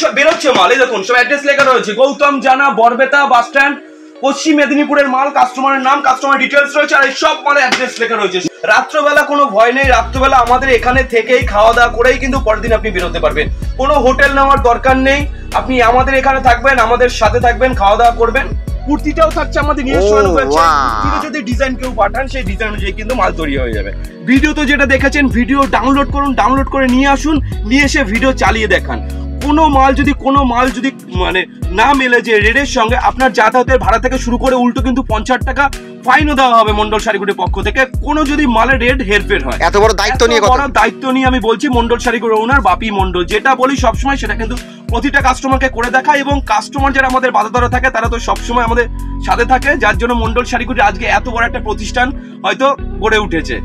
সব বেরোচ্ছে মাল, এই দেখুন সব অ্যাড্রেস লেখা রয়েছে, গৌতম জানা, বরবেতা বাস স্ট্যান্ড, পশ্চিম মেদিনীপুরের মাল, কাস্টমারের নাম, কাস্টমার ডিটেলস রয়েছে, আর এই সব মালের অ্যাড্রেস লেখা রয়েছে। রাত্রবেলা কোনো ভয় নেই, রাত্রবেলা আমাদের এখানে থেকেই খাওয়া দাওয়া করেই কিন্তু পরের দিন আপনি বেরোতে পারবেন, কোনো হোটেল নেওয়ার দরকার নেই। আপনি আমাদের এখানে থাকবেন, আমাদের সাথে থাকবেন, খাওয়া দাওয়া করবেন। কুর্তিটাও থাকছে আমাদের নিজস্ব কুর্তিতে যদি ডিজাইন কেউ পাঠান সেই ডিজাইন অনুযায়ী কিন্তু মাল তৈরি হয়ে যাবে। ভিডিও তো যেটা দেখেছেন, ভিডিও ডাউনলোড করুন, ডাউনলোড করে নিয়ে আসুন, নিয়ে এসে ভিডিও চালিয়ে দেখান। কোনো মাল যদি মানে না মেলে যে রেটের সঙ্গে, আপনার যাতায়াতের ভাড়া থেকে শুরু করে উল্টো কিন্তু 50 টাকা ফাইনও দেওয়া হবে মন্ডল শাড়িগুটির পক্ষ থেকে, কোনো যদি মালের রেট হেরফের হয়। এত বড় দায়িত্ব নিয়ে আমি বলছি মন্ডল শাড়িগুটির ওনার বাপি মন্ডল, যেটা বলি সবসময় সেটা কিন্তু প্রতিটা কাস্টমারকে করে দেখায়, এবং কাস্টমার যারা আমাদের বাজারে থাকে তারা তো সবসময় আমাদের সাথে থাকে, যার জন্য মন্ডল শাড়িগুটি আজকে এত বড় একটা প্রতিষ্ঠান হয়তো গড়ে উঠেছে।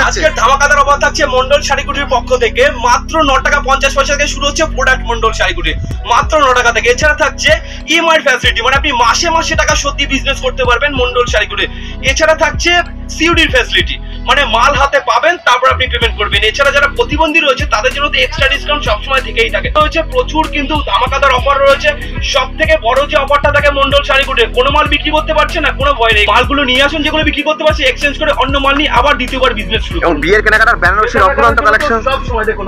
আজকের ধামাকাদার অফার থাকছে মন্ডল শাড়িগুটির পক্ষ থেকে, মাত্র 9 টাকা 50 পয়সা থেকে শুরু হচ্ছে প্রোডাক্ট মন্ডল শাড়িগুটি, মাত্র 9 টাকা থেকে। এছাড়া থাকছে ইএমআই ফ্যাসিলিটি, মানে আপনি মাসে মাসে টাকা সত্যি বিজনেস করতে পারবেন মন্ডল শাড়িগুটি। এছাড়া থাকছে সিওডির ফ্যাসিলিটি, মানে মাল হাতে পাবেন তারপর আপনি পেমেন্ট করবেন। এছাড়া যারা প্রতিবন্ধী রয়েছে তাদের জন্য তো এক্সট্রা ডিসকাউন্ট সবসময় থেকেই থাকে, রয়েছে প্রচুর কিন্তু ধামাকাদার অফার রয়েছে। সব থেকে বড় যে অফারটা থাকে মন্ডল শাড়িগুটির, কোনো মাল বিক্রি করতে পারছে না, কোনো ভয় নেই, মালগুলো নিয়ে আসুন, যেগুলো বিক্রি করতে পারছে এক্সচেঞ্জ করে অন্য মাল নিয়ে আবার দ্বিতীয়বার বিজনেস শুরু করুন। বিয়ের কেনাকাটার বেনারসির অপুরন্ত কালেকশন সব সময় দেখুন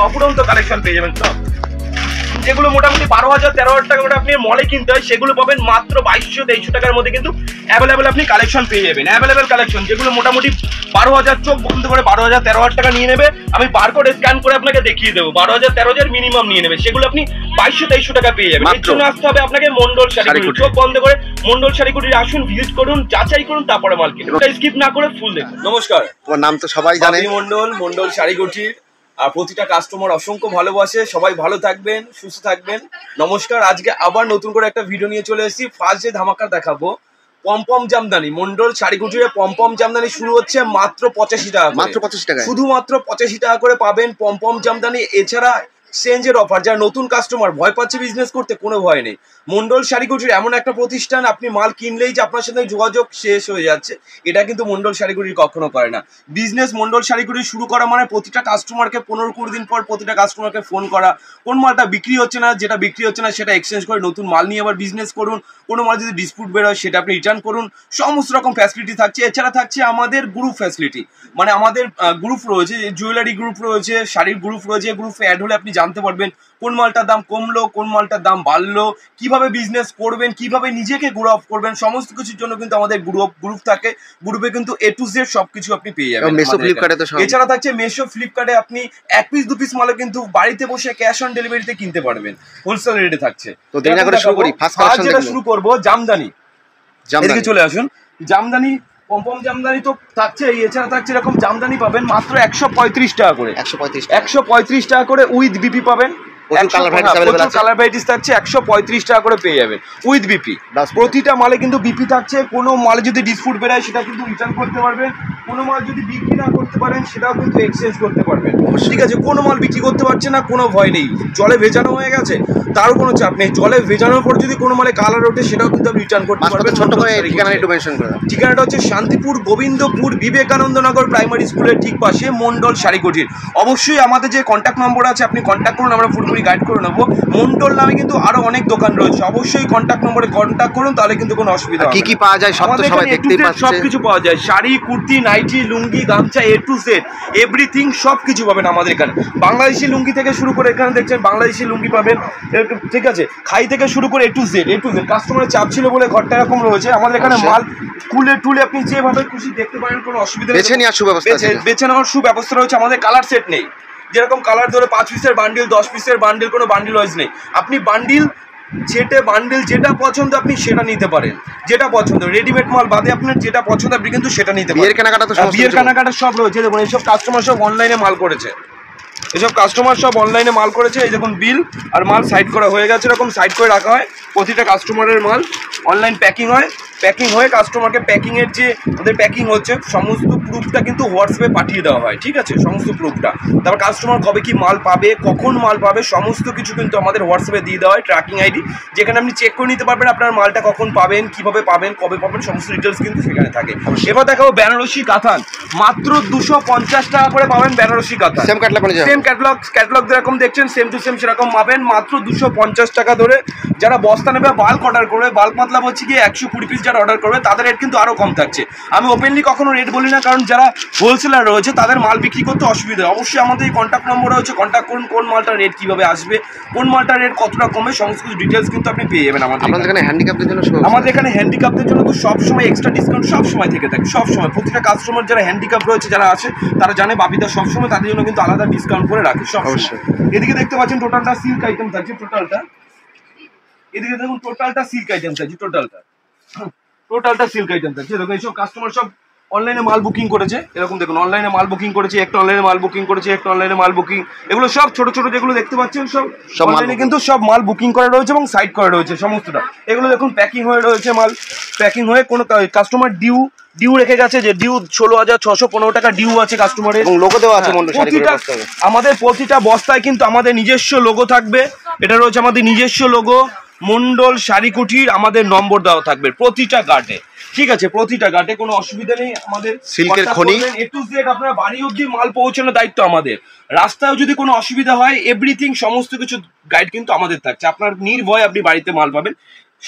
অপুরন্ত কালেকশন পেয়ে যাবেন সব, যেগুলো মোটামুটি 12,000 13,000 টাকা করে আপনি মলে কিনতে হয়, সেগুলো পাবেন মাত্র 2200-2300 টাকার মধ্যে কিন্তু অ্যাভেলেবেল আপনি কালেকশন পেয়ে যাবেন। অ্যাভেলেবেল কালেকশন যেগুলো মোটামুটি 12,000, চোখ বন্ধ করে 12,000 13,000 টাকা নিয়ে নেবে, আমি বারকোড স্ক্যান করে আপনাকে দেখিয়ে দেবো, 12,000 13,000 মিনিমাম নিয়ে নেবে, সেগুলো আপনি 2200-2300 টাকা পেয়ে যাবেন। এর জন্য আসতে হবে আপনাকে মন্ডল শাড়িগুটি, চোখ বন্ধ করে মন্ডল শাড়িগুটির আসুন, ভিজিট করুন, যাচাই করুন, তারপরে মাল কিনুন, স্কিপ না করে ফুল দেখুন। নমস্কার, তোমার নাম তো সবাই জানে, মন্ডল শাড়িগুটির, আর প্রতিটা কাস্টমার অসংখ্য ভালোবাসে, সবাই ভালো থাকবেন, সুস্থ থাকবেন। নমস্কার, আজকে আবার নতুন করে একটা ভিডিও নিয়ে চলে এসেছি। ফার্স্ট যে ধামাকা দেখাবো পমপম জামদানি, মন্ডল শাড়িগুটির পমপম জামদানি শুরু হচ্ছে মাত্র 85 টাকা, মাত্র 85 টাকা, শুধুমাত্র 85 টাকা করে পাবেন পমপম জামদানি। এছাড়া এক্সচেঞ্জের অফার, যারা নতুন কাস্টমার ভয় পাচ্ছে বিজনেস করতে, কোনো ভয় নেই। মন্ডল শাড়িগুটির এমন একটা প্রতিষ্ঠান, আপনি মাল কিনলেই যে আপনার সাথে যোগাযোগ শেষ হয়ে যাচ্ছে, এটা কিন্তু মন্ডল শাড়িগুটির কখনো করে না। বিজনেস মন্ডল শাড়িগুটি শুরু করা মানে প্রতিটা কাস্টমারকে 15-20 দিন পর প্রতিটা কাস্টমারকে ফোন করা, কোন মালটা বিক্রি হচ্ছে না, যেটা বিক্রি হচ্ছে না সেটা এক্সচেঞ্জ করে নতুন মাল নিয়ে আবার বিজনেস করুন, কোনো মাল যদি ডিসপিউট বের হয় সেটা আপনি রিটার্ন করুন, সমস্ত রকম ফ্যাসিলিটি থাকছে। এছাড়া থাকছে আমাদের গ্রুপ ফ্যাসিলিটি, মানে আমাদের গ্রুপ রয়েছে, জুয়েলারি গ্রুপ রয়েছে, শাড়ির গ্রুপ রয়েছে, গ্রুপে অ্যাড হলে আপনি জানতে পারবেন কোন মালটার দাম কমলো, কোন মালটার দাম বাড়লো, কিভাবে বিজনেস করবেন, কিভাবে নিজেকে গ্রো আপ করবেন, সমস্ত কিছুর জন্য কিন্তু আমাদের গ্রুপ থাকে। গ্রুপে কিন্তু A to Z সবকিছু আপনি পেয়ে যাবেন। এছাড়া থাকছে মেশো, ফ্লিপকার্টে আপনি 1 পিস 2 পিস মালও কিন্তু বাড়িতে বসে ক্যাশ অন ডেলিভারিতে কিনতে পারবেন, হোলসেল রেটে থাকছে। তো দেরি না করে শুরু করি, ফার্স্ট কালেকশন যেটা শুরু করব জামদানি, এদিকে চলে আসুন। জামদানি, পমপম জামদানি তো থাকছে, এছাড়া থাকছে এরকম জামদানি পাবেন মাত্র 135 টাকা করে, 135 টাকা করে উইথ বিপি পাবেন। কালার ভ্যারাইটিস থাকছে 135 টাকা করে পেয়ে যাবেন উইথ বিপি। প্রতিটা মালে কিন্তু বিপি থাকছে, কোনো মালে যদি ডিসপিউট বেরোয় সেটা কিন্তু রিটার্ন করতে পারবেন, কোনো মাল যদি বিক্রি না করতে পারেন সেটাও কিন্তু এক্সচেঞ্জ করতে পারবেন। ঠিক আছে, কোনো মাল বিক্রি করতে পারছে না, কোনো ভয় নেই, জলে ভেজানো হয়ে গেছে তারও কোনো চাপ নেই, জলে ভেজানোর পর যদি কোনো মালে কালার ওঠে সেটাও কিন্তু আপনি রিটার্ন করতে পারবেন। ঠিকানাটা হচ্ছে শান্তিপুর গোবিন্দপুর বিবেকানন্দ নগর প্রাইমারি স্কুলের ঠিক পাশে মন্ডল শাড়িগুটির। অবশ্যই আমাদের যে কন্ট্যাক্ট নম্বর আছে আপনি কন্ট্যাক্ট করুন, আমরা পুরোপুরি গাইড করে নেবো। মন্ডল নামে কিন্তু আরো অনেক দোকান রয়েছে, অবশ্যই কন্ট্যাক্ট নম্বরে কন্ট্যাক্ট করুন, তাহলে কিন্তু কোনো অসুবিধা হবে না। কি কি পাওয়া যায় সব তো সবাই দেখতেই পাচ্ছেন, সবকিছু পাওয়া যায়, শাড়ি, কুর্তি, নাইটি, লুঙ্গি, গামছা, A to Z এভরিথিং সবকিছু পাবেন আমাদের এখানে। বাংলাদেশি লুঙ্গি থেকে শুরু করে, এখানে দেখছেন বাংলাদেশি লুঙ্গি পাবেন, ঠিক আছে, খাই থেকে শুরু করে A to Z কাস্টমারের চাপ ছিল বলে ঘরটা এরকম রয়েছে। আমাদের এখানে মাল টুলে আপনি যেভাবে খুশি দেখতে পারেন, কোনো অসুবিধা নেই, বেছে নেওয়ার সুব্যবস্থা রয়েছে। আমাদের কালার সেট নেই, যেরকম কালার ধরে 5 পিসের বান্ডিল, 10 পিসের বান্ডিল, কোনো বান্ডিল ওয়াইজ নেই। আপনি বান্ডিল যেটা পছন্দ আপনি সেটা নিতে পারেন, যেটা পছন্দ রেডিমেড মাল বাদে আপনার যেটা পছন্দ আপনি কিন্তু সেটা নিতে পারেন। বিয়ের কেনাকাটা সব রয়েছে, দেখুন এইসব কাস্টমার সব অনলাইনে মাল করেছে, এই দেখুন বিল আর মাল সাইড করা হয়ে গেছে, এরকম সাইড করে রাখা হয়, প্রতিটা কাস্টমারের মাল অনলাইন প্যাকিং হয়, প্যাকিং হয়ে কাস্টমারকে প্যাকিংয়ের যে ওদের প্যাকিং হচ্ছে সমস্ত প্রুফটা কিন্তু হোয়াটসঅ্যাপে পাঠিয়ে দেওয়া হয়, ঠিক আছে, সমস্ত প্রুফটা। তারপর কাস্টমার কবে কি মাল পাবে, কখন মাল পাবে, সমস্ত কিছু কিন্তু আমাদের হোয়াটসঅ্যাপে দিয়ে দেওয়া হয়, ট্র্যাকিং আইডি, যেখানে আপনি চেক করে নিতে পারবেন আপনার মালটা কখন পাবেন, কীভাবে পাবেন, কবে পাবেন, সমস্ত ডিটেলস কিন্তু সেখানে থাকে। এবার দেখাবো বেনারসি কাতান, মাত্র 250 টাকা করে পাবেন বেনারসি কাতান। সেম ক্যাটালগ যেরকম দেখছেন সেম টু সেম সেরকম পাবেন, মাত্র 250 টাকা ধরে। যারা বস্তা নেবে বাল্ক অর্ডার করবে, বাল্ক মতলব হচ্ছে গিয়ে 120 পিস যারা অর্ডার করবে তাদের রেট কিন্তু আরও কম থাকছে। আমি ওপেনলি কখনো রেট বলি না, কারণ যারা হোলসেলার রয়েছে তাদের মাল বিক্রি করতে অসুবিধা। অবশ্যই আমাদের এই কন্ট্যাক্ট নম্বর রয়েছে, কন্ট্যাক্ট করুন, কোন মালটার রেট কীভাবে আসবে, কোন মালটার রেট কতটা কমে, সমস্ত কিছু ডিটেলস কিন্তু আপনি পেয়ে যাবেন আমাদের এখানে। হ্যান্ডিক্যাপদের জন্য আমাদের এখানে হ্যান্ডিক্যাপদের জন্য তো সবসময় এক্সট্রা ডিসকাউন্ট সবসময় থেকে থাকে, সবসময়। প্রতিটা কাস্টমার যারা হ্যান্ডিক্যাপ রয়েছে যারা আছে তারা জানে বাপিদা সবসময় তাদের জন্য কিন্তু আলাদা ডিসকাউন্ট করে রাখে সব। অবশ্যই এদিকে দেখতে পাচ্ছেন টোটালটা সিল্ক আইটেম থাকছে, টোটালটা এদিকে দেখুন টোটালটা সিল্ক আইটেম থাকছে, টোটালটা সিল্ক আইটেম থাকছে। দেখুন এইসব কাস্টমার সব অনলাইনে মাল বুকিং করেছে, এরকম দেখুন অনলাইনে মাল বুকিং করেছে, একটা অনলাইনে মাল বুকিং করেছে, একটা অনলাইনে মাল বুকিং, এগুলো সব ছোট ছোট যেগুলো দেখতে পাচ্ছেন সব অনলাইনে কিন্তু সব মাল বুকিং করা রয়েছে এবং সাইড করা রয়েছে সমস্তটা। এগুলো দেখুন প্যাকিং হয়ে রয়েছে, মাল প্যাকিং হয়ে কোনো কাস্টমার ডিউ রেখে গেছে, যে ডিউ 16,615 টাকা ডিউ আছে কাস্টমারের, লোগো দেওয়া আছে। আমাদের প্রতিটা বস্তায় কিন্তু আমাদের নিজস্ব লোগো থাকবে, এটা রয়েছে আমাদের নিজস্ব লোগো, মন্ডল শাড়ি কুটির আমাদের নম্বর দেওয়া থাকবে প্রতিটা গার্ডে, ঠিক আছে, প্রতিটা গার্ডে, কোনো অসুবিধা নেই। আমাদের সিল্কের খনি এ টু জেড আপনার বাড়ি অবধি মাল পৌঁছানোর দায়িত্ব আমাদের। রাস্তায় যদি কোনো অসুবিধা হয় এভরিথিং সমস্ত কিছু গাইড কিন্তু আমাদের থাকছে, আপনার নির্ভয় আপনি বাড়িতে মাল পাবেন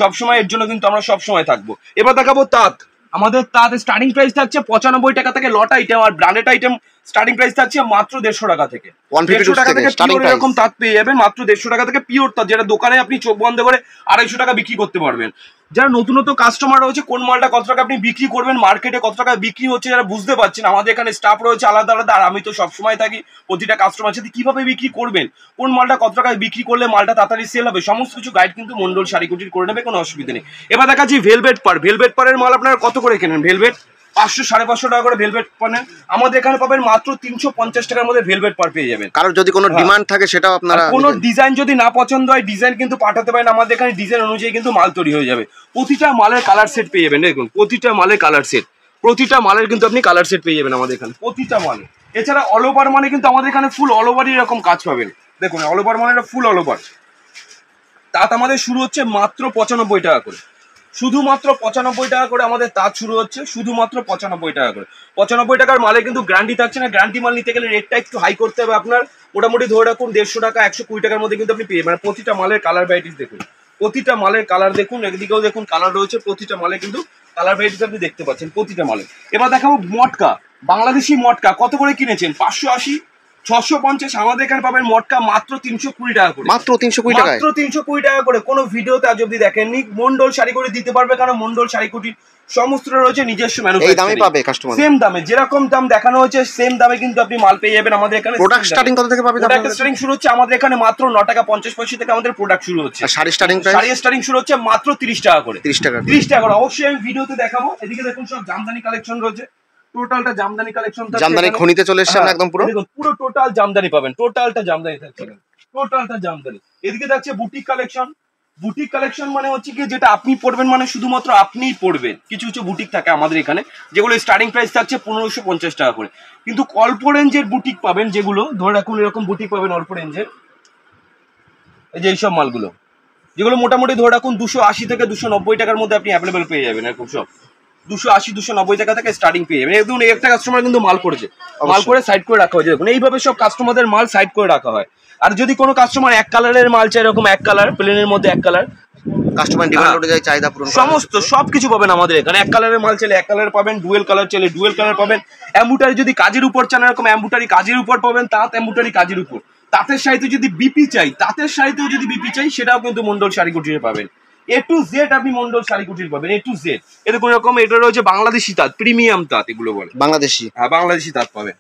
সবসময়, এর জন্য কিন্তু আমরা সবসময় থাকবো। এবার দেখাবো তাঁত, আমাদের তাঁত স্টার্টিং প্রাইস থাকছে 95 টাকা থেকে লট আইটেম, আর ব্র্যান্ডেড আইটেম স্টার্টিং প্রাইস থাকছে মাত্র 150 টাকা থেকে। 150 টাকা থেকে এরকম তাঁত পেয়ে যাবেন মাত্র 150 টাকা থেকে, পিওর তাঁত, যেটা দোকানে আপনি চোখ বন্ধ করে 250 টাকা বিক্রি করতে পারবেন। যারা নতুন কাস্টমার রয়েছে কোন মালটা কত টাকা আপনি বিক্রি করবেন, মার্কেটে কত টাকা বিক্রি হচ্ছে যারা বুঝতে পারছেন, আমাদের এখানে স্টাফ রয়েছে আলাদা আলাদা, আর আমি তো সবসময় থাকি প্রতিটা কাস্টমার সাথে, কিভাবে বিক্রি করবেন, কোন মালটা কত টাকায় বিক্রি করলে মালটা তাড়াতাড়ি সেল হবে, সমস্ত কিছু গাইড কিন্তু মন্ডল শাড়ি কুটির করে নেবে, কোনো অসুবিধা নেই। এবার দেখাচ্ছি ভেলভেট পাড়ের মাল আপনারা কত করে কেনেন, ভেলভেট 500 550 টাকা করে ভেলভেট পানেন, আমাদের এখানে পাবেন মাত্র 350 টাকার মধ্যে ভেলভেট পার পেয়ে যাবেন। কারোর যদি কোনো ডিমান্ড থাকে সেটাও আপনারা, কোনো ডিজাইন যদি না পছন্দ হয় ডিজাইন কিন্তু পাঠাতে পারেন, আমাদের এখানে ডিজাইন অনুযায়ী কিন্তু মাল তৈরি হয়ে যাবে। প্রতিটা মালের কালার সেট পেয়ে যাবেন, দেখুন প্রতিটা মালের কালার সেট, প্রতিটা মালের কিন্তু আপনি কালার সেট পেয়ে যাবেন আমাদের এখানে প্রতিটা মালে। এছাড়া অল ওভার মানে কিন্তু আমাদের এখানে ফুল অল ওভারই এরকম কাজ পাবেন, দেখুন অল ওভার মানে ফুল অল ওভার। তাঁত আমাদের শুরু হচ্ছে মাত্র 95 টাকা করে, শুধুমাত্র 95 টাকা করে আমাদের তাঁত শুরু হচ্ছে, শুধুমাত্র 95 টাকা করে। 95 টাকার মালে কিন্তু গ্যারান্টি থাকছে না, গ্যারান্টি মাল নিতে গেলে রেটটা একটু হাই করতে হবে আপনার, মোটামুটি ধরে রাখুন 150 টাকা 120 টাকার মধ্যে কিন্তু আপনি পেয়ে, মানে প্রতিটা মালের কালার ভ্যারাইটিস দেখুন, প্রতিটা মালের কালার দেখুন, একদিকেও দেখুন কালার রয়েছে, প্রতিটা মালে কিন্তু কালার ভ্যারাইটিস আপনি দেখতে পাচ্ছেন প্রতিটা মালে। এবার দেখাবো মটকা, বাংলাদেশি মটকা কত করে কিনেছেন, 580 650, আমাদের এখানে পাবেন মটকা মাত্র 320 টাকা করে, মাত্র 320 টাকা, মাত্র 320 টাকা করে। কোনো ভিডিওতে আজ অব্দি দেখেননি, মন্ডল শাড়ি কুটির দিতে পারবে, কারণ মন্ডল শাড়ি কুটির সমস্তটা রয়েছে নিজস্ব ম্যানুফ্যাকচারিং, এই দামে পাবে কাস্টমার, সেম দামে, যেরকম দাম দেখানো হয়েছে সেম দামে কিন্তু আপনি মাল পেয়ে যাবেন আমাদের এখানে। প্রোডাক্ট স্টার্টিং কত থেকে পাবেন? প্রোডাক্ট স্টার্টিং শুরু হচ্ছে আমাদের এখানে মাত্র 9 টাকা 50 পয়সা থেকে আমাদের প্রোডাক্ট শুরু হচ্ছে, শাড়ি স্টার্টিং শুরু হচ্ছে মাত্র 30 টাকা করে, 30 টাকা করে। অবশ্যই আমি ভিডিওতে দেখাবো। এদিকে দেখুন সব জামদানি কালেকশন রয়েছে, টোটালটা জামদানি কালেকশন থাকছে, জামদানি খনিতে চলে এসেছে আমরা একদম পুরো, দেখুন পুরো টোটাল জামদানি পাবেন, টোটালটা জামদানি থাকছে, টোটালটা জামদানি। এদিকে থাকছে বুটিক কালেকশন, বুটিক কালেকশন মানে হচ্ছে কি যেটা আপনি পড়বেন, মানে শুধুমাত্র আপনিই পড়বেন। কিছু কিছু বুটিক থাকে আমাদের এখানে যেগুলো স্টার্টিং প্রাইস থাকছে 1550 টাকা করে, কিন্তু অল্প রেঞ্জের বুটিক পাবেন, যেগুলো ধরে রাখুন এরকম বুটিক পাবেন অল্প রেঞ্জের, এই যে এইসব মালগুলো যেগুলো মোটামুটি ধরে রাখুন 280 থেকে 290 টাকার মধ্যে আপনি অ্যাভেলেবেল পেয়ে যাবেন, এরকম সব 280 290 টাকা থেকে স্টার্টিং পেয়ে যাবেন। দেখুন একটা কাস্টমার কিন্তু মাল করেছে, মাল করে সাইড করে রাখা হয়েছে, দেখুন এইভাবে সব কাস্টমারদের মাল সাইড করে রাখা হয়। আর যদি কোনো কাস্টমার এক কালারের মাল চাই, এরকম এক কালার প্লেনের মধ্যে এক কালার, কাস্টমার ডিমান্ড অনুযায়ী চাহিদা পূরণ সমস্ত সবকিছু পাবেন আমাদের এখানে। এক কালারের মাল চাইলে এক কালার পাবেন, ডুয়েল কালার চাইলে ডুয়েল কালার পাবেন, এমব্রয়ডারি যদি কাজের উপর চান এরকম এমব্রয়ডারি কাজের উপর পাবেন, তাঁত এমব্রয়ডারি কাজের উপর, তাঁতের শাড়িতে যদি বিপি চাই, তাঁতের শাড়িতেও যদি বিপি চাই সেটাও কিন্তু মন্ডল শাড়ি কুটিরে পাবেন। এ টু জেড আপনি মন্ডল শাড়ি কুটির পাবেন, এ টু জেড। এটা কোন রকম, এটা রয়েছে বাংলাদেশি তাঁত, প্রিমিয়াম তাঁত এগুলো বলে, বাংলাদেশি, হ্যাঁ বাংলাদেশি তাঁত পাবেন।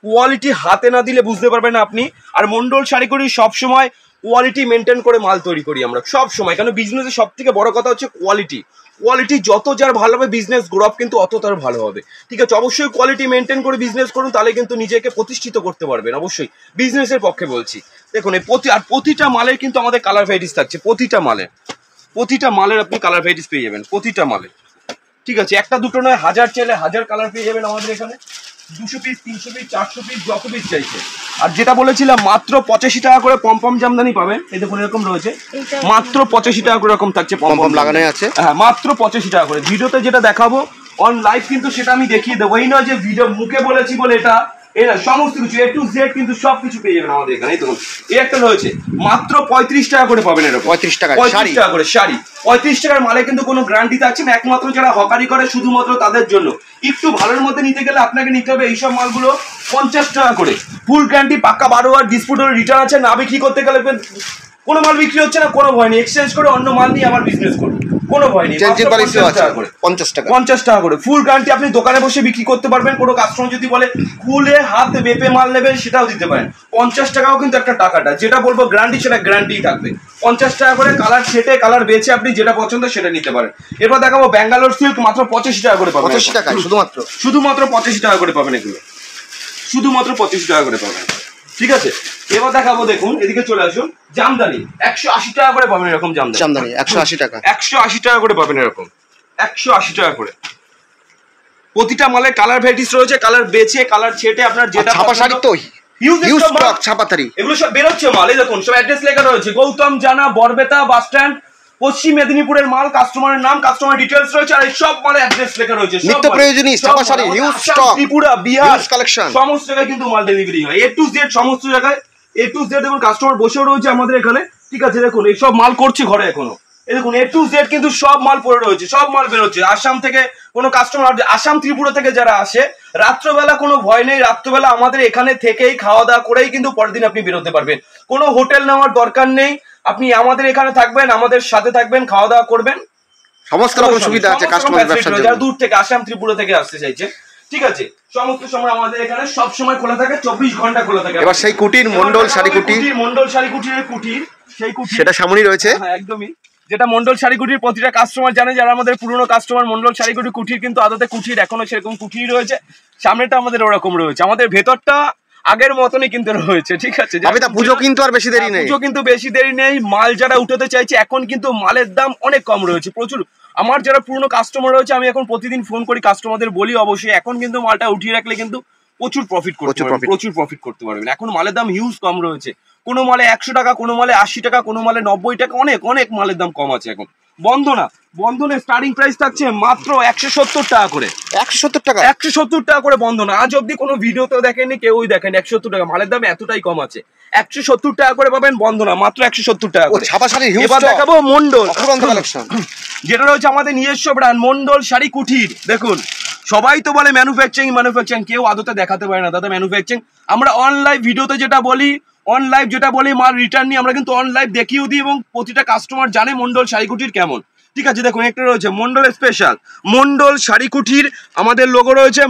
কোয়ালিটি হাতে না দিলে বুঝতে পারবেন আপনি। আর মন্ডল শাড়ি কুটির সবসময় কোয়ালিটি মেনটেন করে মাল তৈরি করি আমরা সব সময়, কারণ বিজনেসের সব থেকে বড় কথা হচ্ছে কোয়ালিটি। কোয়ালিটি যত যার ভালো হবে বিজনেস গ্রোথ কিন্তু অত তার ভালো হবে, ঠিক আছে। অবশ্যই কোয়ালিটি মেনটেন করে বিজনেস করুন, তাহলে কিন্তু নিজেকে প্রতিষ্ঠিত করতে পারবেন, অবশ্যই বিজনেসের পক্ষে বলছি। দেখুন এই প্রতিটা মালের কিন্তু আমাদের কালার ভ্যারাইটিস থাকছে, প্রতিটা মালের আপনি কালার ভ্যারাইটিস পেয়ে যাবেন প্রতিটা মালে। ঠিক আছে, একটা দুটো নয়, 1000 চাইলে 1000 কালার পেয়ে যাবেন আমাদের এখানে। 200 পিস, 300 পিস, 400 পিস, যত পিস চাইছে। আর যেটা বলেছিলাম মাত্র 85 টাকা করে পমপম জামদানি পাবেন। এই দেখুন এরকম রয়েছে, মাত্র 85 টাকা করে এরকম থাকছে পমপম লাগানো আছে। হ্যাঁ, মাত্র 85 টাকা করে। ভিডিওতে যেটা দেখাবো অন লাইভ কিন্তু সেটা আমি দেখিয়ে দেবো। এই নয় যে ভিডিও মুখে বলেছি বলে এটা, এরা সমস্ত কিছু A to Z কিন্তু সবকিছু পেয়ে যাবেন আমাদের এখানে। এই দেখুন এই একটা রয়েছে, মাত্র 35 টাকা করে পাবেন। এরকম 35 টাকা করে শাড়ি। 35 টাকার মালে কিন্তু কোনো গ্যারান্টি থাকছে না, একমাত্র যারা হকারি করে শুধুমাত্র তাদের জন্য। একটু ভালোর মধ্যে নিতে গেলে আপনাকে নিতে হবে এইসব মালগুলো 50 টাকা করে। ফুল গ্যারান্টি, পাক্কা 12 আর ডিসপুট রিটার্ন আছে। না বিক্রি করতে গেলে কোনো মাল বিক্রি হচ্ছে না, কোনো ভয় নেই, এক্সচেঞ্জ করে অন্য মাল নিয়ে আবার বিজনেস করুন, কোনো ভয় নেই। 50 টাকা করে ফুল গ্যারান্টি। আপনি দোকানে বসে বিক্রি করতে পারবেন। কোনো কাস্টমার যদি বলে খুলে হাতে মেপে মাল নেবেন সেটাও দিতে পারেন। 50 টাকাও কিন্তু একটা টাকাটা, যেটা বলবো গ্যারান্টি সেটা গ্যারান্টি থাকবে। 50 টাকা করে কালার সেটে কালার বেছে আপনি যেটা পছন্দ সেটা নিতে পারেন। এরপর দেখাবো ব্যাঙ্গালোর সিল্ক, মাত্র 85 টাকা করে পাবেন। 85 টাকা শুধুমাত্র 85 টাকা করে পাবেন এগুলো, শুধুমাত্র 25 টাকা করে পাবেন। ঠিক আছে, এবার দেখাবো, দেখুন এদিকে চলে আসুন। জামদানি 180 টাকা করে পাবেন। এরকম জামদানি 180 টাকা, 180 টাকা করে পাবেন। এরকম 180 টাকা করে। প্রতিটা মালে কালার ভ্যারাইটিস রয়েছে, কালার বেছে কালার ছেটে আপনার যেটা ছাপা শাড়ি তো হিউজ স্টক, ছাপাতারি এগুলো সব বেরোচ্ছে মাল। এই দেখুন সব অ্যাড্রেস লেখা রয়েছে, গৌতম জানা, বরবেতা বাস স্ট্যান্ড, পশ্চিম মেদিনীপুরের মাল। কাস্টমারের নাম, কাস্টমার ডিটেইলস রয়েছে, আর এই সব মালে অ্যাড্রেস লেখা রয়েছে। নিত্য প্রয়োজনীয় ছাপা sari huge stock, Tripura, Bihar collection, সমস্ত জায়গায় কিন্তু মাল ডেলিভারি হয়। A to Z সমস্ত জায়গায়, A to Z। দেখুন কাস্টমার বসেও রয়েছে আমাদের এখানে। ঠিক আছে, দেখুন এই সব মাল করছি ঘরে এখনো। এই দেখুন A to Z কিন্তু সব মাল পড়ে রয়েছে, সব মাল বেরোচ্ছে। আসাম থেকে কোনো কাস্টমার, আসাম ত্রিপুরা থেকে যারা আসে, রাত্রবেলা কোনো ভয় নেই, রাত্রবেলা আমাদের এখানে থেকেই খাওয়া দাওয়া করেই কিন্তু পরের দিন আপনি বেরোতে পারবেন। কোনো হোটেল নেওয়ার দরকার নেই, আপনি আমাদের এখানে থাকবেন, আমাদের সাথে থাকবেন, খাওয়া দাওয়া করবেন, সমস্ত রকম সুবিধা আছে কাস্টমার ব্যবসার জন্য। যারা দূর থেকে আসাম ত্রিপুরা থেকে আসতে চাইছে, ঠিক আছে, সমস্ত সময় আমাদের এখানে সব সময় খোলা থাকে, 24 ঘন্টা খোলা থাকে। এবার সেই কুটির মন্ডল শাড়ি কুটির, মন্ডল শাড়ি কুটিরের কুটির, সেই কুটির সেটা সামনেই রয়েছে। হ্যাঁ একদমই, যেটা মন্ডল শাড়ি কুটির প্রতিটা কাস্টমার জানে, যারা আমাদের পুরনো কাস্টমার। মন্ডল শাড়ি কুটির কিন্তু আদতে কুটির এখনো সেরকম কুটির রয়েছে, সামনেটা আমাদের ওরকম রয়েছে, আমাদের ভেতরটা আগের মতনই কিন্তু রয়েছে। ঠিক আছে, পুজো কিন্তু আর বেশি দেরি নেই, পুজো কিন্তু বেশি দেরি নেই। মাল যারা উঠাতে চাইছে এখন কিন্তু মালের দাম অনেক কম রয়েছে, প্রচুর। আমার যারা পুরনো কাস্টমার রয়েছে, আমি এখন প্রতিদিন ফোন করি কাস্টমারদের, বলি অবশ্যই এখন কিন্তু মালটা উঠিয়ে রাখলে কিন্তু প্রচুর প্রফিট করতে পারবেন। এখন মালের দাম হিউজ কম রয়েছে। কোনো মালে 100 টাকা, কোনো মালে 80 টাকা, কোনো মালে 90 টাকা, অনেক অনেক মালের দাম কম আছে এখন। বন্ধনের স্টার্টিং প্রাইস থাকছে মাত্র 170 টাকা করে। 170 টাকা করে বন্ধনা। আজ অব্দি কোনো ভিডিওতেও দেখেনি, কেউই দেখেনি। 170 টাকা মালের দাম এতটাই কম আছে। 170 টাকা করে পাবেন বন্ধনা, মাত্র 170 টাকা করে। এবার দেখাবো মন্ডল, যেটা রয়েছে আমাদের নিজস্ব ব্র্যান্ড মন্ডল শাড়ি কুটির। দেখুন সবাই তো বলে ম্যানুফ্যাকচারিং, কেউ আদতে দেখাতে পারে না দাদা ম্যানুফ্যাকচারিং। আমরা অনলাইন ভিডিওতে যেটা বলি মাল রিটার্ন নিয়ে আমরা কিন্তু অনলাইন দেখিয়েও দিই, এবং প্রতিটা কাস্টমার জানে মন্ডল শাড়ি কুটির কেমন। ঠিক আছে, দেখুন একটা রয়েছে মন্ডল স্পেশাল, মন্ডল শাড়ি কুটির, আমাদের লোগো রয়েছে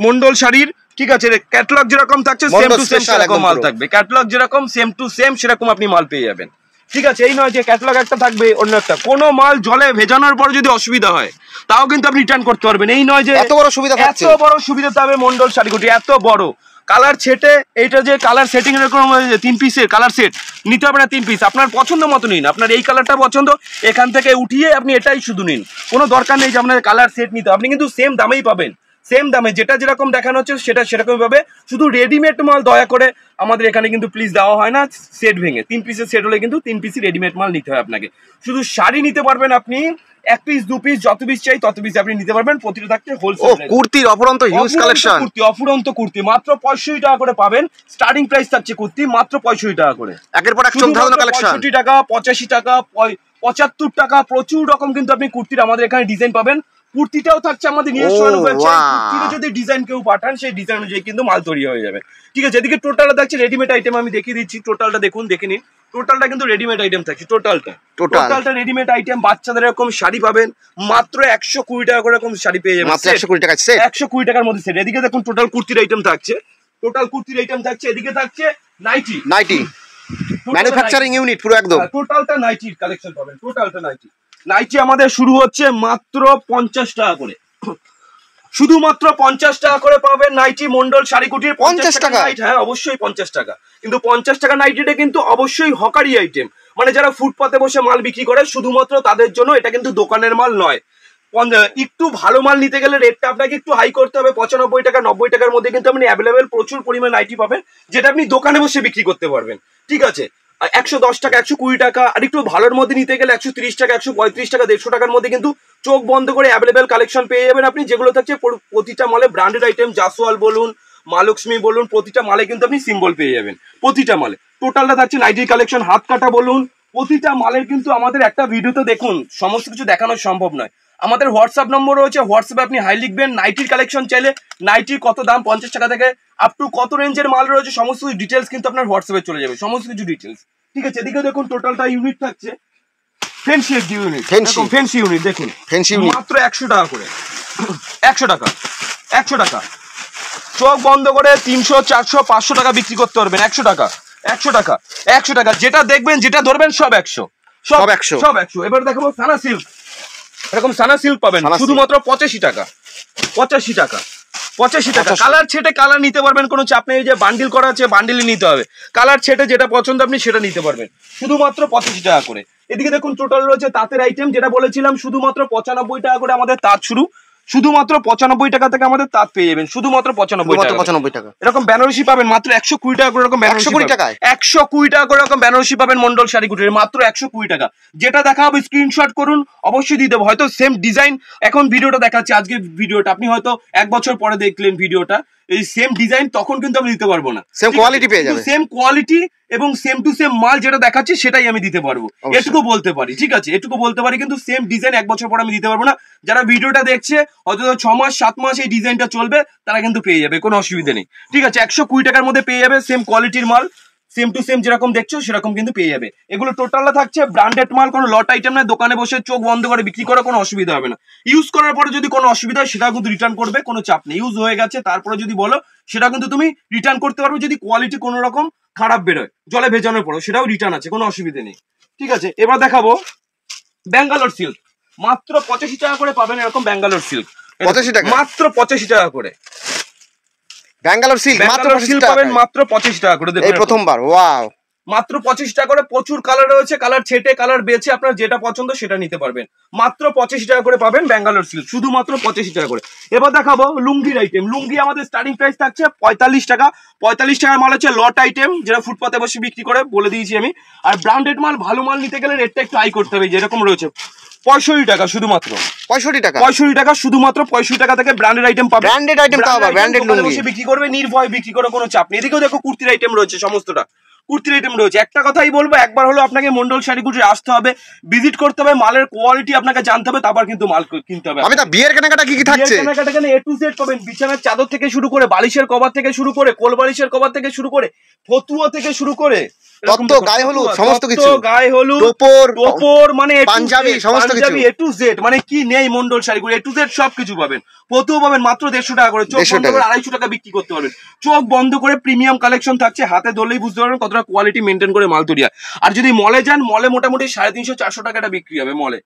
মন্ডল শাড়ির। ঠিক আছে, ক্যাটালগ যেরকম থাকছে সেম টু সেম সেরকম মাল থাকবে, ক্যাটালগ যেরকম সেম টু সেম সেরকম আপনি মাল পেয়ে যাবেন। ঠিক আছে, এই নয় যে ক্যাটালগ একটা থাকবে অন্য একটা। কোনো মাল জলে ভেজানোর পর যদি অসুবিধা হয় তাও কিন্তু আপনি রিটার্ন করতে পারবেন। এই নয় যে এত বড় সুবিধা পাবে মন্ডল শাড়ি কুটির, এত বড় কালার ছেটে। এইটা যে কালার সেটিং এরকম 3 পিসের কালার সেট নিতে হবে না, 3 পিস আপনার পছন্দ মতো নিন। আপনার এই কালারটা পছন্দ, এখান থেকে উঠিয়ে আপনি এটাই শুধু নিন, কোনো দরকার নেই যে আপনার কালার সেট নিতে। আপনি কিন্তু সেম দামেই পাবেন, সেম দামে যেটা যেরকম দেখানো হচ্ছে সেটা সেরকমই পাবে। শুধু রেডিমেড মাল দয়া করে আমাদের এখানে কিন্তু প্লিজ দেওয়া হয় না সেট ভেঙে। 3 পিসের সেট হলে কিন্তু 3 পিসই রেডিমেড মাল নিতে হয় আপনাকে। শুধু শাড়ি নিতে পারবেন আপনি 1 পিস 2 পিস, যত পিস চাই তত পিস আপনি নিতে পারবেন। প্রতিটা থাকছে হোলসেল। কুর্তির অফুরন্ত হিউজ কালেকশন, অফুরন্ত কুর্তি মাত্র 65 টাকা করে পাবেন। স্টার্টিং প্রাইস থাকছে কুর্তি মাত্র 65 টাকা করে। একের পর এক চমৎকার কালেকশন। 65 টাকা, 85 টাকা, 75 টাকা, প্রচুর রকম কিন্তু আপনি কুর্তির আমাদের এখানে ডিজাইন পাবেন। কুর্তিটাও থাকছে আমাদের নিজস্ব কুর্তিতে যদি ডিজাইন কেউ পাঠান সেই ডিজাইন অনুযায়ী কিন্তু মাল তৈরি হয়ে যাবে। ঠিক আছে, এদিকে টোটালটা থাকছে রেডিমেড আইটেম, আমি দেখিয়ে দিচ্ছি। টোটালটা দেখুন, দেখে নিন। টোটালটা কিন্তু রেডিমেড আইটেম থাকছে, টোটালটা রেডিমেড আইটেম। বাচ্চাদের এরকম শাড়ি পাবেন মাত্র 120 টাকা করে, এরকম শাড়ি পেয়ে যাবেন মাত্র 120 টাকা সেট, 120 টাকার মধ্যে সেট। এদিকে দেখুন টোটাল কুর্তির আইটেম থাকছে, এদিকে থাকছে নাইটি ম্যানুফ্যাকচারিং ইউনিট পুরো একদম। টোটালটা নাইটির কালেকশন পাবেন, টোটালটা নাইটি আমাদের শুরু হচ্ছে মাত্র 50 টাকা করে। শুধুমাত্র 50 টাকা করে পাবেন নাইটি মন্ডল শাড়ি কুটির। 50 টাকা? হ্যাঁ অবশ্যই 50 টাকা, কিন্তু 50 টাকা নাইটিটা কিন্তু অবশ্যই হকারি আইটেম, মানে যারা ফুটপাতে বসে মাল বিক্রি করে শুধুমাত্র তাদের জন্য। এটা কিন্তু দোকানের মাল নয়। একটু ভালো মাল নিতে গেলে রেটটা আপনাকে একটু হাই করতে হবে। 95 টাকা 90 টাকার মধ্যে কিন্তু আপনি অ্যাভেলেবেল প্রচুর পরিমাণ নাইটি পাবেন, যেটা আপনি দোকানে বসে বিক্রি করতে পারবেন। ঠিক আছে, 110 টাকা 120 টাকা, আর একটু ভালোর মধ্যে নিতে গেলে 130 টাকা 135 টাকা 150 টাকার মধ্যে কিন্তু চোখ বন্ধ করে অ্যাভেলেবেল কালেকশন পেয়ে যাবেন আপনি, যেগুলো থাকছে প্রতিটা মালে ব্র্যান্ডেড আইটেম, জাসওয়াল বলুন, মা লক্ষ্মী বলুন, প্রতিটা মালে কিন্তু আপনি সিম্বল পেয়ে যাবেন। প্রতিটা মালে টোটালটা থাকছে নাইটির কালেকশন, হাত কাটা বলুন, প্রতিটা মালের কিন্তু আমাদের একটা ভিডিওতে দেখুন, সমস্ত কিছু দেখানো সম্ভব নয়। আমাদের হোয়াটসঅ্যাপ নম্বর রয়েছে, হোয়াটসঅ্যাপে আপনি হাই লিখবেন, নাইটির কালেকশন চাইলে নাইটির কত দাম 50 টাকা থেকে আপ টু কত রেঞ্জের মাল রয়েছে সমস্ত কিছু ডিটেলস কিন্তু আপনার হোয়াটসঅ্যাপে চলে যাবে, সমস্ত কিছু ডিটেলস। ঠিক আছে, এদিকে দেখুন টোটালটা ইউনিট থাকছে ফ্যান্সি ইউনিট, ফ্যান্সি ইউনিট দেখুন মাত্র 100 টাকা করে, 100 টাকা 100 টাকা, চোখ বন্ধ করে 300 400 500 টাকা বিক্রি করতে পারবেন। 100 টাকা 100 টাকা 100 টাকা, যেটা দেখবেন যেটা ধরবেন সব 100 সব 100 সব 100। এবার দেখাবো সানা সিল্ক, এরকম সানা সিল্ক পাবেন শুধুমাত্র 85 টাকা 85 টাকা 85 টাকা। কালার ছেটে কালার নিতে পারবেন, কোনো চাপ নেই। যে বান্ডিল করা আছে বান্ডিলই নিতে হবে, কালার ছেটে যেটা পছন্দ আপনি সেটা নিতে পারবেন শুধুমাত্র 85 টাকা করে। এদিকে দেখুন টোটাল রয়েছে তাঁতের আইটেম, যেটা বলেছিলাম শুধুমাত্র 95 টাকা করে আমাদের তাঁত শুরু, শুধুমাত্র 95 টাকা থেকে আমাদের তাঁত পেয়ে যাবেন শুধুমাত্র 95 টাকা। এরকম বেনারসি পাবেন মাত্র 120 টাকা করে, এরকম 120 টাকায় 120 টাকা করে এরকম বেনারসি পাবেন মন্ডল শাড়ি কুটির মাত্র 120 টাকা। যেটা দেখা হবে স্ক্রিনশট করুন, অবশ্যই দিয়ে দেবো। হয়তো সেম ডিজাইন এখন ভিডিওটা দেখাচ্ছি, আজকে ভিডিওটা আপনি হয়তো 1 বছর পরে দেখলেন ভিডিওটা, এই সেম ডিজাইন তখন কিন্তু আমি দিতে পারবো না, সেম কোয়ালিটি পেয়ে যাবেন, সেম কোয়ালিটি এবং সেম টু সেম মাল যেটা দেখাচ্ছি সেটাই আমি দিতে পারবো, এটুকু বলতে পারি। ঠিক আছে, এটুকু বলতে পারি, কিন্তু সেম ডিজাইন 1 বছর পরে আমি দিতে পারবো না। যারা ভিডিওটা দেখছে হয়তো 6 মাস 7 মাস এই ডিজাইনটা চলবে, তারা কিন্তু পেয়ে যাবে, কোনো অসুবিধা নেই। ঠিক আছে, 120 টাকার মধ্যে পেয়ে যাবে সেম কোয়ালিটির মাল, সেম টু সেম যেরকম দেখছো সেরকম কিন্তু পেয়ে যাবে। এগুলো টোটালটা থাকছে ব্র্যান্ডেড মাল, কোনো লট আইটেম না, দোকানে বসে চোখ বন্ধ করে বিক্রি করা কোনো অসুবিধা হবে না। ইউজ করার পরে যদি কোনো অসুবিধা হয় সেটা কিন্তু রিটার্ন করবে, কোনো চাপ নেই। ইউজ হয়ে গেছে তারপরে যদি বলো সেটা কিন্তু তুমি রিটার্ন করতে পারবে, যদি কোয়ালিটি কোনো রকম খারাপ বেরোয় জলে ভেজানোর পরে সেটাও রিটার্ন আছে, কোনো অসুবিধা নেই। ঠিক আছে, এবার দেখাবো ব্যাঙ্গালোর সিল্ক, মাত্র 85 টাকা করে পাবেন এরকম ব্যাঙ্গালোর সিল্ক, 85 টাকা মাত্র 85 টাকা করে ব্যাঙ্গালোর সিল্ক, মাত্র 85 টাকা পাবেন মাত্র 85 টাকা করে। দেখুন এই প্রথমবার, ওয়াও, মাত্র 25 টাকা করে। প্রচুর কালার রয়েছে, কালার ছেটে কালার বেছে আপনার যেটা পছন্দ সেটা নিতে পারবেন, মাত্র 85 টাকা করে পাবেন ব্যাঙ্গালোর সিল্ক, শুধুমাত্র 85 টাকা করে। এবার দেখাবো লুঙ্গির আইটেম। লুঙ্গি আমাদের স্টার্টিং প্রাইস থাকছে 45 টাকা, 45 টাকার মাল হচ্ছে লট আইটেম, যেটা ফুটপাতে বসে বিক্রি করে বলে দিয়েছি আমি। আর ব্র্যান্ডেড মাল ভালো মাল নিতে গেলে রেটটা একটু হাই করতে হবে, যেরকম রয়েছে 65 টাকা শুধুমাত্র, 65 টাকা 65 টাকা শুধুমাত্র 65 টাকা থেকে ব্র্যান্ডেড আইটেম পাবেন, ব্র্যান্ডেড আইটেম তাও আবার ব্র্যান্ডেড লুঙ্গি বসে বিক্রি করবে নির্ভয়, বিক্রি করে কোনো চাপ নেই। এদিকেও দেখো কুর্তির আইটেম রয়েছে, সমস্তটা কুর্তির আইটেম রয়েছে। একটা কথাই বলবো, একবার হলো আপনাকে মন্ডল শাড়ি কুটির আসতে হবে, ভিজিট করতে হবে, মালের কোয়ালিটি আপনাকে জানতে হবে, তারপর কিন্তু মাল কিনতে হবে। আমি তা বিয়ের কেনাকাটা কি কি থাকছে, কেনাকাটা কেন A to Z পাবেন, বিছানার চাদর থেকে শুরু করে, বালিশের কভার থেকে শুরু করে, কোল বালিশের কভার থেকে শুরু করে, ফতুয়া থেকে শুরু করে, তত্ত্ব, গায়ে হলুদ, সমস্ত কিছু, গায়ে হলুদ, টোপর মানে পাঞ্জাবি, সমস্ত কিছু A to Z, মানে কি নেই মন্ডল শাড়ি কুটির A to Z সবকিছু পাবেন। ফতুয়া পাবেন মাত্র 150 টাকা করে, চোখ বন্ধ করে 250 টাকা বিক্রি করতে পারবেন। চোখ বন্ধ করে প্রিমিয়াম কালেকশন থাকছে, হাতে ধরলেই বুঝতে পারবেন কতটা কোয়ালিটি মেনটেন করে মাল তৈরি হয়। আর যদি মলে যান, মলে মোটামুটি 350 400 টাকাটা বিক্রি হবে মলে,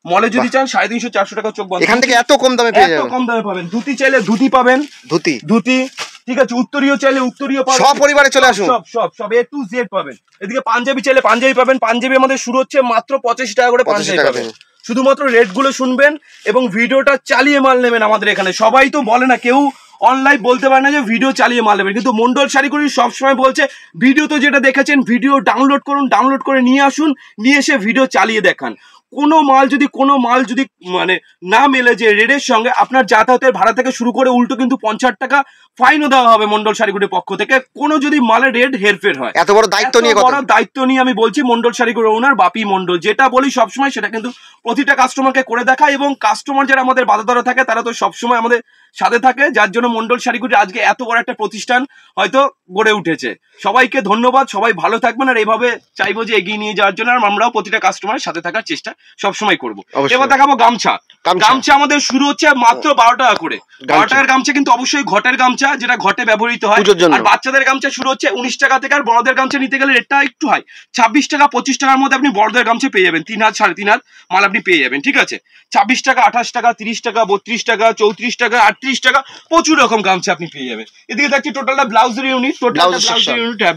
মলে যদি চান 350 400 টাকা চোখ বন্ধ, এখান থেকে এত কম দামে পেয়ে যাবেন, এত কম দামে পাবেন। ধুতি চাইলে ধুতি পাবেন, ধুতি ঠিক আছে, উত্তরীয় চাইলে উত্তরীয় পাবেন, সব পরিবারে চলে আসুন, সব A to Z পাবেন। এদিকে পাঞ্জাবি চাইলে পাঞ্জাবি পাবেন, পাঞ্জাবি আমাদের শুরু হচ্ছে মাত্র 85 টাকা করে পাঞ্জাবি পাবেন। শুধুমাত্র রেট গুলো শুনবেন এবং ভিডিওটা চালিয়ে মাল নেবেন। আমাদের এখানে সবাই তো বলে না, কেউ অনলাইন বলতে পারে না যে ভিডিও চালিয়ে মাল নেবেন, কিন্তু মন্ডল শাড়ি কুটির সবসময় বলছে ভিডিও তো যেটা দেখেছেন ভিডিও ডাউনলোড করুন, ডাউনলোড করে নিয়ে আসুন, নিয়ে এসে ভিডিও চালিয়ে দেখান। কোনো মাল যদি মানে না মেলে যে রেটের সঙ্গে, আপনার যাতায়াতের ভাড়া থেকে শুরু করে উল্টো কিন্তু 50 টাকা ফাইনও দেওয়া হবে মন্ডল শাড়ি কুটির পক্ষ থেকে, কোনো যদি মালের রেট হেরফের হয়। এত বড় দায়িত্ব নিয়ে আমি বলছি মন্ডল শাড়ি কুটির ওনার বাপি মন্ডল, যেটা বলি সবসময় সেটা কিন্তু প্রতিটা কাস্টমারকে করে দেখায়, এবং কাস্টমার যারা আমাদের বাধা ধরা থাকে তারা তো সবসময় আমাদের সাথে থাকে, যার জন্য মন্ডল শাড়ি কুটির আজকে এত বড় একটা প্রতিষ্ঠান হয়তো গড়ে উঠেছে। সবাইকে ধন্যবাদ, সবাই ভালো থাকবেন, আর এইভাবে চাইবো যে এগিয়ে নিয়ে যাওয়ার জন্য, আর আমরাও প্রতিটা কাস্টমারের সাথে থাকার চেষ্টা সবসময় করবো। এবার দেখাবো গামছা। গামছা আমাদের শুরু হচ্ছে মাত্র 12 টাকা করে, 12 টাকার গামছা, কিন্তু অবশ্যই ঘটের গামছা, যেটা ঘটে ব্যবহৃত হয়। আর বাচ্চাদের গামছা শুরু হচ্ছে 19 টাকা থেকে, আর বড়দের গামছা নিতে গেলে রেটটা একটু হাই, 26 টাকা 25 টাকার মধ্যে আপনি বড়দের গামছা পেয়ে যাবেন, 3 হাত 3.5 হাত মাল আপনি পেয়ে যাবেন। ঠিক আছে, 26 টাকা 28 টাকা 30 টাকা 32 টাকা 34 টাকা 38 টাকা, প্রচুর রকম গামছা আপনি পেয়ে যাবেন। এদিকে থাকছে টোটালটা ব্লাউজের ইউনিট,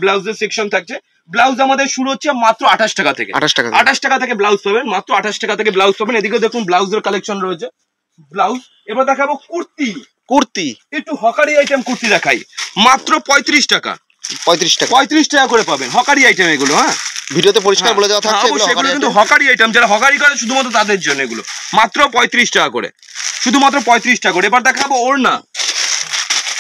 ব্লাউজের সেকশন থাকছে, ব্লাউজ আমাদের শুরু হচ্ছে মাত্র 28 টাকা থেকে। 28 টাকা থেকে ব্লাউজ পাবেন, মাত্র 28 টাকা থেকে ব্লাউজ পাবেন। এদিকে দেখুন ব্লাউজের কালেকশন রয়েছে, ব্লাউজ। এবার দেখাবো কুর্তি। কুর্তি একটু হকারি আইটেম কুর্তি দেখাই, মাত্র 35 টাকা। 35 টাকা করে পাবেন হকারি আইটেম এগুলো। হ্যাঁ, ভিডিওতে পরিষ্কার বলে দেওয়া থাকছে এগুলো কিন্তু হকারি আইটেম, যারা হকারি করে শুধুমাত্র তাদের জন্য এগুলো, মাত্র 35 টাকা করে, শুধুমাত্র 35 টাকা করে। এবার দেখাবো ওড়না,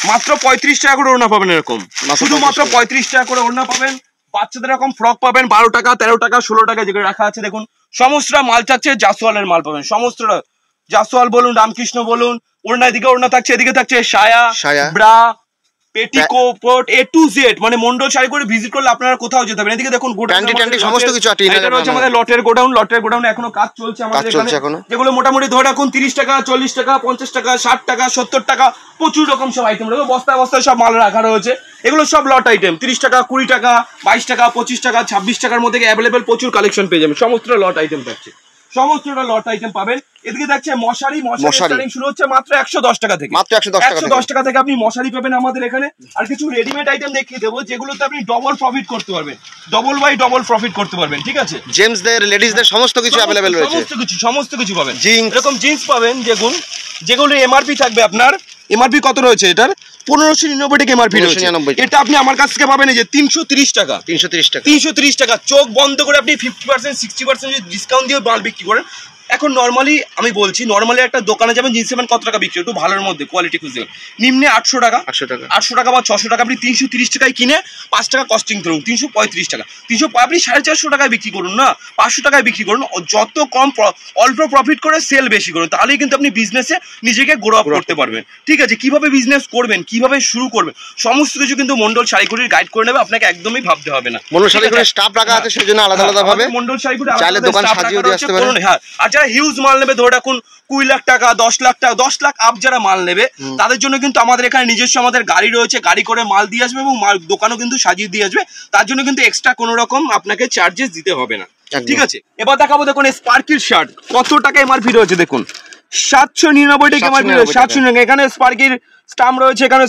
মাত্র 35 টাকা করে ওড়না পাবেন, এরকম শুধুমাত্র 35 টাকা করে ওড়না পাবেন। বাচ্চাদের এরকম ফ্রক পাবেন 12 টাকা, 13 টাকা, 16 টাকা যেগুলো রাখা আছে। দেখুন সমস্তটা মাল চাচ্ছে জাসওয়ালের মাল পাবেন, সমস্তটা জাসওয়াল বলুন, রামকৃষ্ণ বলুন। ওড়না এদিকে ওড়না থাকছে, এদিকে থাকছে সায়া, bra, petticoat, A to Z। মানে মন্ডল শাড়ি করে ভিজিট করলে আপনারা কোথাও যেতে পারেন। এদিকে দেখুন সমস্ত কিছু আছে। এটা হচ্ছে আমাদের লটের গোডাউন, এখনো কাজ চলছে আমাদের এখানে, যেগুলো মোটামুটি ধরে রাখুন 30 টাকা, 40 টাকা, 50 টাকা, 60 টাকা, 70 টাকা, প্রচুর রকম সব আইটেম রয়েছে। বস্তায় বস্তায় সব মাল রাখা রয়েছে। এগুলো সব লট আইটেম, 30 টাকা, 20 টাকা, 22 টাকা, 25 টাকা, 26 টাকার মধ্যে অ্যাভেলেবেল প্রচুর কালেকশন পেয়ে যাবেন। সমস্তটা লট আইটেম থাকছে, সমস্তটা লট আইটেম পাবেন। এদিকে দেখছে মশারি শুরু হচ্ছে মাত্র 110 টাকা থেকে। মাত্র 110 টাকা থেকে আপনি মশারি পাবেন আমাদের এখানে। আর কিছু রেডিমেড আইটেম দেখিয়ে দেবো, যেগুলোতে আপনি ডবল প্রফিট করতে পারবেন, ডবল বাই ডবল প্রফিট করতে পারবেন। ঠিক আছে, জেন্টসদের, লেডিসদের সমস্ত কিছু अवेलेबल রয়েছে, সমস্ত কিছু পাবেন। এরকম জিন্স পাবেন যেগুলো এমআরপি থাকবে আপনার। এমআরপি কত রয়েছে এটার? 1599 টাকা এমআরপি রয়েছে। এটা আপনি আমার কাছ থেকে পাবেন এই যে 330 টাকা। 330 টাকা। চোখ বন্ধ করে আপনি 50% 60% ডিসকাউন্ট দিয়ে মাল বিক্রি করেন। এখন নর্মালি আমি বলছি, নর্মালি একটা দোকানে যাবেন, জিন্সের প্যান্ট কত টাকা বিক্রি, একটু ভালোর মধ্যে কোয়ালিটি খুঁজে নিম্নে 800 টাকা, 800 টাকা বা 600 টাকা। আপনি 330 টাকায় কিনে 5 টাকা কস্টিং ধরুন, 335 টাকা, 300 আপনি 450 টাকায় বিক্রি করুন না, 500 টাকায় বিক্রি করুন। যত কম অল্প প্রফিট করে সেল বেশি করুন, তাহলেই কিন্তু আপনি বিজনেসে নিজেকে গ্রো আপ করতে পারবেন। ঠিক আছে, কিভাবে বিজনেস করবেন, কিভাবে শুরু করবেন, সমস্ত কিছু কিন্তু মন্ডল শাড়িগুলির গাইড করে নেবে, আপনাকে একদমই ভাবতে হবে না। মন্ডল শাড়িগুলির স্টাফ রাখা আছে, সেজন্য আলাদা আলাদা ভাবে মন্ডল শাড়িগুলি চাইলে দোকান সাজিয়ে দিয়ে আসতে পারেন। হ্যাঁ, আর যারা হিউজ মাল নেবে, ধরে রাখুন 20 লাখ টাকা, 10 লাখ টাকা, 10 লাখ আপ যারা মাল নেবে, তাদের জন্য কিন্তু আমাদের এখানে নিজস্ব আমাদের গাড়ি রয়েছে, গাড়ি করে মাল দিয়ে আসবে এবং মাল দোকানও কিন্তু সাজিয়ে দিয়ে আসবে। তার জন্য কিন্তু এক্সট্রা কোনো রকম আপনাকে চার্জেস দিতে হবে না। ঠিক আছে, এবার দেখাবো দেখুন স্পার্কির শার্ট কত টাকা এমআরপি রয়েছে। দেখুন 799 টাকা এমআরপি রয়েছে, 799। এখানে স্পার্কির স্টাম্প রয়েছে, এখানে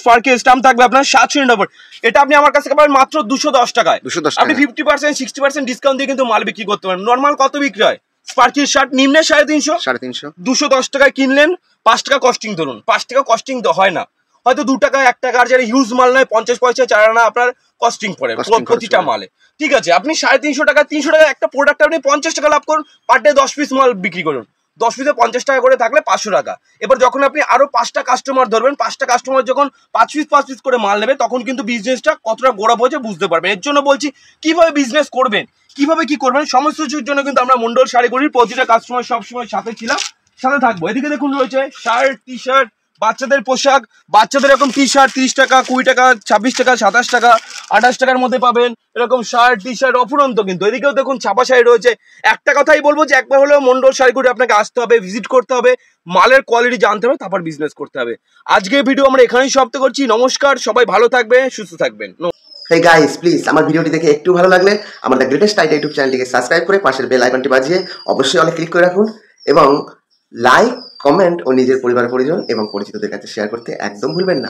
স্পার্কির স্টাম্প থাকবে আপনার 799। এটা আপনি আমার কাছে পাবেন মাত্র 210 টাকায়। আপনি 50% 60% ডিসকাউন্ট দিয়ে কিন্তু মাল বিক্রি করতে পারেন। নর্মাল কত বিক্রি হয় স্পার্কির শার্ট? নিম্নে 350। 210 টাকায় কিনলেন, 5 টাকা কস্টিং ধরুন, 5 টাকা কস্টিং হয় না, হয়তো 2 টাকা 1 টাকা। আর যারা হিউজ মাল নেয় 50 পয়সা 4 আনা আপনার কস্টিং পড়ে প্রতিটা মালে। ঠিক আছে, আপনি 350 টাকা, 300 টাকা একটা প্রোডাক্ট আপনি 50 টাকা লাভ করুন, পার ডে 10 পিস মাল বিক্রি করুন, 10 পিসে 50 টাকা করে থাকলে 500 টাকা। এবার যখন আপনি আরো 5টা কাস্টমার ধরবেন, 5টা কাস্টমার যখন 5 পিস করে মাল নেবে, তখন কিন্তু বিজনেসটা কতটা গোড়া হয়েছে বুঝতে পারবেন। এর জন্য বলছি কিভাবে বিজনেস করবেন, কিভাবে কি করবেন, সমস্ত কিছুর জন্য কিন্তু আমরা মন্ডল শাড়িগুলির প্রতিটা কাস্টমার সবসময় সাথে ছিলাম, সাথে থাকবো। এদিকে দেখুন রয়েছে শার্ট, টি শার্ট, বাচ্চাদের পোশাক, বাচ্চাদের এরকম টি শার্ট 30 টাকা, 20 টাকা, 26 টাকা, 27 টাকা, 28 টাকার মধ্যে পাবেন এরকম শার্ট, টি শার্ট অফুরন্ত। কিন্তু এদিকেও দেখুন ছাপা শাড়ি রয়েছে। একটা কথাই বলবো যে একবার হলেও মন্ডল শাড়িগুলি আপনাকে আসতে হবে, ভিজিট করতে হবে, মালের কোয়ালিটি জানতে হবে, তারপর বিজনেস করতে হবে। আজকের ভিডিও আমরা এখানেই সমাপ্ত করছি। নমস্কার, সবাই ভালো থাকবেন, সুস্থ থাকবেন। Hey guys, প্লিজ আমার ভিডিওটি দেখে একটু ভালো লাগলে আমাদের গ্রেটেস্ট আইডিয়া ইউটিউব চ্যানেলটিকে সাবস্ক্রাইব করে পাশের বেল আইকনটি বাজিয়ে অবশ্যই অলে ক্লিক করে রাখুন এবং লাইক, কমেন্ট ও নিজের পরিবার পরিজন এবং পরিচিতদের কাছে শেয়ার করতে একদম ভুলবেন না।